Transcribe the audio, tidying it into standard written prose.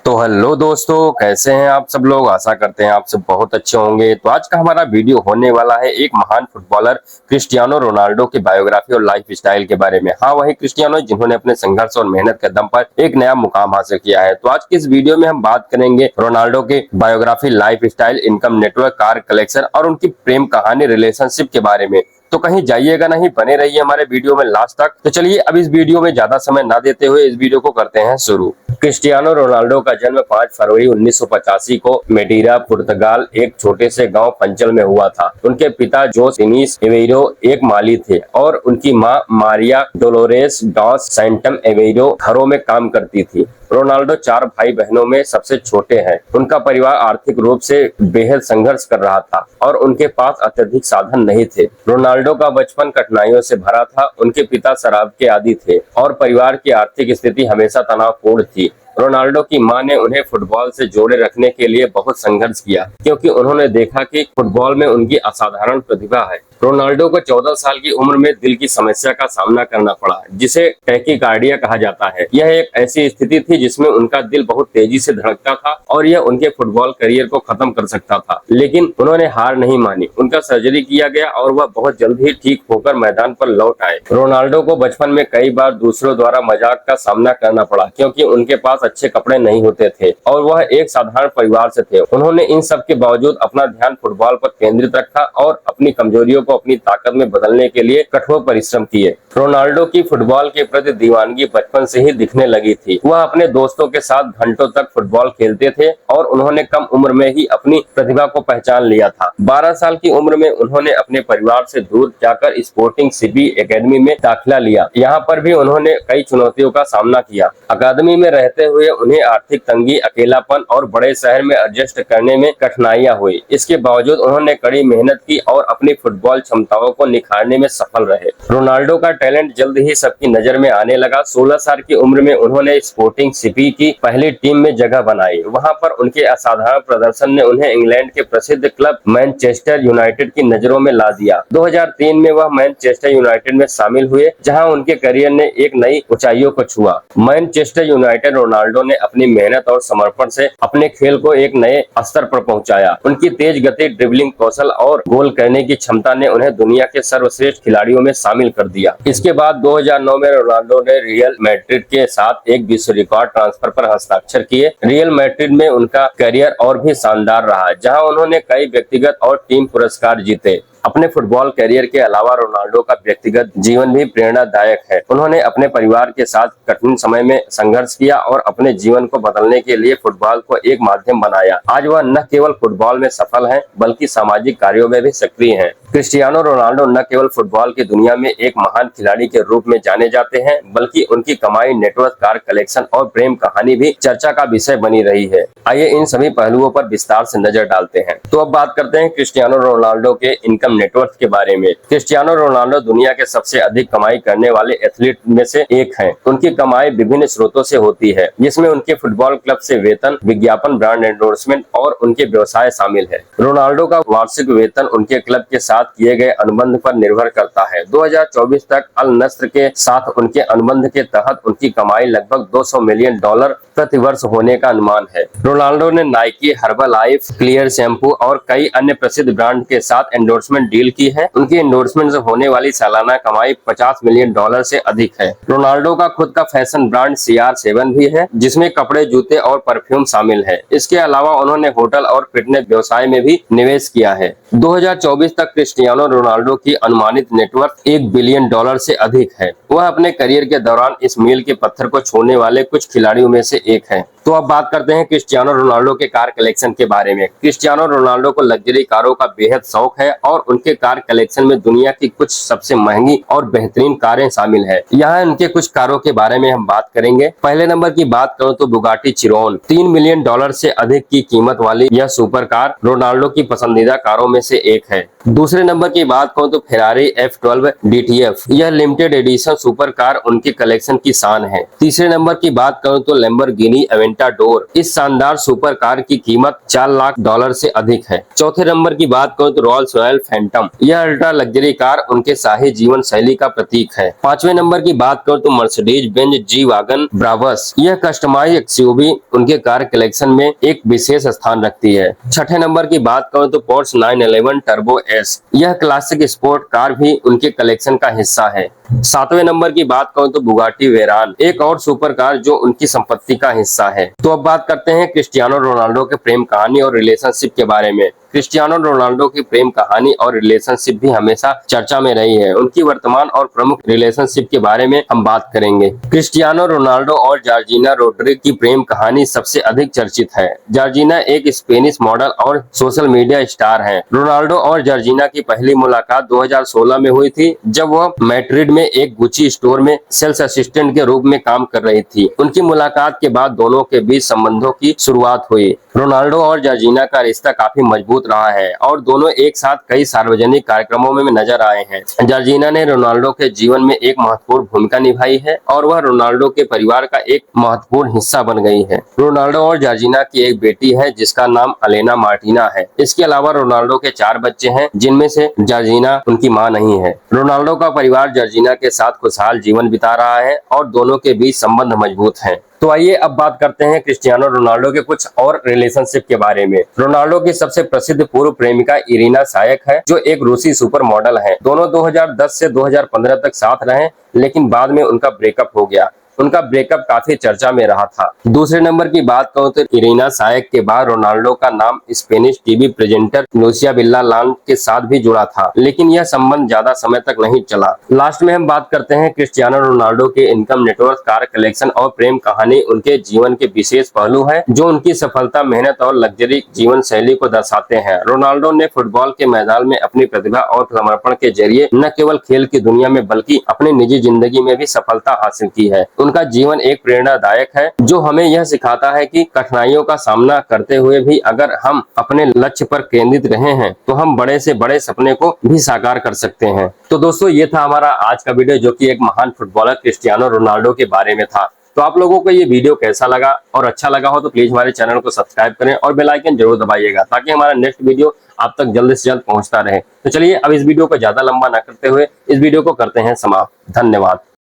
तो हेलो दोस्तों, कैसे हैं आप सब लोग। आशा करते हैं आप सब बहुत अच्छे होंगे। तो आज का हमारा वीडियो होने वाला है एक महान फुटबॉलर क्रिस्टियानो रोनाल्डो की बायोग्राफी और लाइफ स्टाइल के बारे में। हाँ, वही क्रिस्टियानो जिन्होंने अपने संघर्ष और मेहनत के दम पर एक नया मुकाम हासिल किया है। तो आज की इस वीडियो में हम बात करेंगे रोनाल्डो के biography, life style, income network, car collection और उनकी प्रेम कहानी, रिलेशनशिप के बारे में। तो कहीं जाइएगा नहीं, बने रहिए हमारे वीडियो में लास्ट तक। तो चलिए अब इस वीडियो में ज्यादा समय ना देते हुए इस वीडियो को करते हैं शुरू। क्रिस्टियानो रोनाल्डो का जन्म 5 फरवरी 1985 को मेडीरा, पुर्तगाल, एक छोटे से गांव पंचल में हुआ था। उनके पिता जोस इनीस एवेरो एक माली थे और उनकी मां मारिया डोलोरेस डॉस सैंटम एवेरो घरों में काम करती थी। रोनाल्डो 4 भाई बहनों में सबसे छोटे हैं। उनका परिवार आर्थिक रूप से बेहद संघर्ष कर रहा था और उनके पास अत्यधिक साधन नहीं थे। रोनाल्डो का बचपन कठिनाइयों से भरा था। उनके पिता शराब के आदी थे और परिवार की आर्थिक स्थिति हमेशा तनावपूर्ण थी। रोनाल्डो की मां ने उन्हें फुटबॉल से जोड़े रखने के लिए बहुत संघर्ष किया, क्योंकि उन्होंने देखा कि फुटबॉल में उनकी असाधारण प्रतिभा है। रोनाल्डो को 14 साल की उम्र में दिल की समस्या का सामना करना पड़ा, जिसे टैकीकार्डिया कहा जाता है। यह एक ऐसी स्थिति थी जिसमें उनका दिल बहुत तेजी से धड़कता था और यह उनके फुटबॉल करियर को खत्म कर सकता था। लेकिन उन्होंने हार नहीं मानी। उनका सर्जरी किया गया और वह बहुत जल्द ही ठीक होकर मैदान पर लौट आए। रोनाल्डो को बचपन में कई बार दूसरों द्वारा मजाक का सामना करना पड़ा, क्योंकि उनके पास अच्छे कपड़े नहीं होते थे और वह एक साधारण परिवार से थे। उन्होंने इन सब के बावजूद अपना ध्यान फुटबॉल पर केंद्रित रखा और अपनी कमजोरियों को अपनी ताकत में बदलने के लिए कठोर परिश्रम किए। रोनाल्डो की फुटबॉल के प्रति दीवानगी बचपन से ही दिखने लगी थी। वह अपने दोस्तों के साथ घंटों तक फुटबॉल खेलते थे और उन्होंने कम उम्र में ही अपनी प्रतिभा को पहचान लिया था। 12 साल की उम्र में उन्होंने अपने परिवार से दूर जाकर स्पोर्टिंग सीपी एकेडमी में दाखिला लिया। यहाँ पर भी उन्होंने कई चुनौतियों का सामना किया। अकादमी में रहते हुए उन्हें आर्थिक तंगी, अकेलापन और बड़े शहर में एडजस्ट करने में कठिनाइयां हुई। इसके बावजूद उन्होंने कड़ी मेहनत की और अपनी फुटबॉल क्षमताओं को निखारने में सफल रहे। रोनाल्डो का टैलेंट जल्द ही सबकी नजर में आने लगा। 16 साल की उम्र में उन्होंने स्पोर्टिंग सीपी की पहली टीम में जगह बनाई। वहां पर उनके असाधारण प्रदर्शन ने उन्हें इंग्लैंड के प्रसिद्ध क्लब मैनचेस्टर यूनाइटेड की नजरों में ला दिया। 2003 में वह मैनचेस्टर यूनाइटेड में शामिल हुए, जहां उनके करियर ने एक नई ऊंचाइयों को छुआ। मैनचेस्टर यूनाइटेड रोनाल्डो ने अपनी मेहनत और समर्पण से अपने खेल को एक नए स्तर पर पहुंचाया। उनकी तेज गति, ड्रिबलिंग कौशल और गोल करने की क्षमता ने उन्हें दुनिया के सर्वश्रेष्ठ खिलाड़ियों में शामिल कर दिया। इसके बाद 2009 में रोनाल्डो ने रियल मैड्रिड के साथ एक विश्व रिकॉर्ड ट्रांसफर पर हस्ताक्षर किए। रियल मैड्रिड में उनका करियर और भी शानदार रहा, जहां उन्होंने कई व्यक्तिगत और टीम पुरस्कार जीते। अपने फुटबॉल करियर के अलावा रोनाल्डो का व्यक्तिगत जीवन भी प्रेरणादायक है। उन्होंने अपने परिवार के साथ कठिन समय में संघर्ष किया और अपने जीवन को बदलने के लिए फुटबॉल को एक माध्यम बनाया। आज वह न केवल फुटबॉल में सफल हैं, बल्कि सामाजिक कार्यों में भी सक्रिय हैं। क्रिस्टियानो रोनाल्डो न केवल फुटबॉल की दुनिया में एक महान खिलाड़ी के रूप में जाने जाते हैं, बल्कि उनकी कमाई, नेटवर्क, कार कलेक्शन और प्रेम कहानी भी चर्चा का विषय बनी रही है। आइए इन सभी पहलुओं पर विस्तार से नजर डालते हैं। तो अब बात करते हैं क्रिस्टियानो रोनाल्डो के इनकम नेटवर्क के बारे में। क्रिस्टियानो रोनाल्डो दुनिया के सबसे अधिक कमाई करने वाले एथलीट में से एक हैं। उनकी कमाई विभिन्न स्रोतों से होती है, जिसमें उनके फुटबॉल क्लब से वेतन, विज्ञापन, ब्रांड एंडोर्समेंट और उनके व्यवसाय शामिल है। रोनाल्डो का वार्षिक वेतन उनके क्लब के साथ किए गए अनुबंध पर निर्भर करता है। 2024 तक अल नस्र के साथ उनके अनुबंध के तहत उनकी कमाई लगभग $200 मिलियन प्रति वर्ष होने का अनुमान है। रोनाल्डो ने नाइकी, हर्बलाइफ, क्लियर शैम्पू और कई अन्य प्रसिद्ध ब्रांड के साथ एंडोर्समेंट डील की है। उनकी एंडोर्समेंट से होने वाली सालाना कमाई $50 मिलियन से अधिक है। रोनाल्डो का खुद का फैशन ब्रांड CR7 भी है, जिसमें कपड़े, जूते और परफ्यूम शामिल है। इसके अलावा उन्होंने होटल और फिटनेस व्यवसाय में भी निवेश किया है। 2024 तक क्रिस्टियानो रोनाल्डो की अनुमानित नेटवर्थ $1 बिलियन से अधिक है। वह अपने करियर के दौरान इस मील के पत्थर को छूने वाले कुछ खिलाड़ियों में से एक है। तो अब बात करते हैं क्रिस्टियानो रोनाल्डो के कार कलेक्शन के बारे में। क्रिस्टियानो रोनाल्डो को लग्जरी कारों का बेहद शौक है और उनके कार कलेक्शन में दुनिया की कुछ सबसे महंगी और बेहतरीन कारें शामिल है। यहाँ इनके कुछ कारों के बारे में हम बात करेंगे। पहले नंबर की बात करूँ तो बुगाटी चिरोन। $3 मिलियन से अधिक की कीमत वाली यह सुपर कार रोनाल्डो की पसंदीदा कारों में से एक है। दूसरे नंबर की बात करूँ तो फेरारी F12 DTF। यह लिमिटेड एडिशन सुपर कार उनके कलेक्शन की शान है। तीसरे नंबर की बात करूँ तो लैम्बोर्गिनी एवेंटाडोर। इस शानदार सुपर कार की कीमत $4 लाख से अधिक है। चौथे नंबर की बात करूं तो रॉल्स रॉयल फैंटम। यह अल्ट्रा लग्जरी कार उनके शाही जीवन शैली का प्रतीक है। पांचवें नंबर की बात करूं तो मर्सिडीज बेंज जी वागन ब्रावस। यह कस्टमाइज एक्सयूवी उनके कार कलेक्शन में एक विशेष स्थान रखती है। छठे नंबर की बात करूं तो पोर्श 911 टर्बो एस। यह क्लासिक स्पोर्ट कार भी उनके कलेक्शन का हिस्सा है। सातवें नंबर की बात करूं तो बुगाटी वेरान, एक और सुपर कार जो उनकी संपत्ति का हिस्सा है। तो अब बात करते हैं क्रिस्टियानो रोनाल्डो के प्रेम कहानी और रिलेशनशिप के बारे में। क्रिस्टियानो रोनाल्डो की प्रेम कहानी और रिलेशनशिप भी हमेशा चर्चा में रही है। उनकी वर्तमान और प्रमुख रिलेशनशिप के बारे में हम बात करेंगे। क्रिस्टियानो रोनाल्डो और जॉर्जिना रोड्रिग की प्रेम कहानी सबसे अधिक चर्चित है। जॉर्जिना एक स्पेनिश मॉडल और सोशल मीडिया स्टार हैं। रोनाल्डो और जॉर्जिना की पहली मुलाकात 2016 में हुई थी, जब वह मैड्रिड में एक गुची स्टोर में सेल्स असिस्टेंट के रूप में काम कर रही थी। उनकी मुलाकात के बाद दोनों के बीच संबंधों की शुरुआत हुई। रोनाल्डो और जॉर्जिना का रिश्ता काफी मजबूत रहा है और दोनों एक साथ कई सार्वजनिक कार्यक्रमों में नजर आए हैं। जॉर्जिना ने रोनाल्डो के जीवन में एक महत्वपूर्ण भूमिका निभाई है और वह रोनाल्डो के परिवार का एक महत्वपूर्ण हिस्सा बन गई है। रोनाल्डो और जॉर्जिना की एक बेटी है जिसका नाम अलेना मार्टिना है। इसके अलावा रोनाल्डो के 4 बच्चे हैं, जिनमें से जॉर्जिना उनकी मां नहीं है। रोनाल्डो का परिवार जॉर्जिना के साथ खुशहाल जीवन बिता रहा है और दोनों के बीच संबंध मजबूत हैं। तो आइए अब बात करते हैं क्रिस्टियानो रोनाल्डो के कुछ और रिलेशनशिप के बारे में। रोनाल्डो की सबसे प्रसिद्ध पूर्व प्रेमिका इरीना शायक है, जो एक रूसी सुपर मॉडल है। दोनों 2010 से 2015 तक साथ रहे, लेकिन बाद में उनका ब्रेकअप हो गया। उनका ब्रेकअप काफी चर्चा में रहा था। दूसरे नंबर की बात करूं तो इरीना शायक के बाद रोनाल्डो का नाम स्पेनिश टीवी प्रेजेंटर लूसिया विल्लालान के साथ भी जुड़ा था, लेकिन यह संबंध ज्यादा समय तक नहीं चला। लास्ट में हम बात करते हैं क्रिस्टियानो रोनाल्डो के इनकम, नेटवर्क, कार कलेक्शन और प्रेम कहानी उनके जीवन के विशेष पहलू है, जो उनकी सफलता, मेहनत और लग्जरी जीवन शैली को दर्शाते हैं। रोनाल्डो ने फुटबॉल के मैदान में अपनी प्रतिभा और समर्पण के जरिए न केवल खेल की दुनिया में बल्कि अपनी निजी जिंदगी में भी सफलता हासिल की है। उनका जीवन एक प्रेरणादायक है, जो हमें यह सिखाता है कि कठिनाइयों का सामना करते हुए भी अगर हम अपने लक्ष्य पर केंद्रित रहे हैं तो हम बड़े से बड़े सपने को भी साकार कर सकते हैं। तो दोस्तों, ये था हमारा आज का वीडियो, जो कि एक महान फुटबॉलर क्रिस्टियानो रोनाल्डो के बारे में था। तो आप लोगों को ये वीडियो कैसा लगा, और अच्छा लगा हो तो प्लीज हमारे चैनल को सब्सक्राइब करें और बेल आइकन जरूर दबाइएगा, ताकि हमारा नेक्स्ट वीडियो आप तक जल्द से जल्द पहुंचता रहे। तो चलिए अब इस वीडियो को ज्यादा लंबा न करते हुए इस वीडियो को करते हैं समाप्त। धन्यवाद।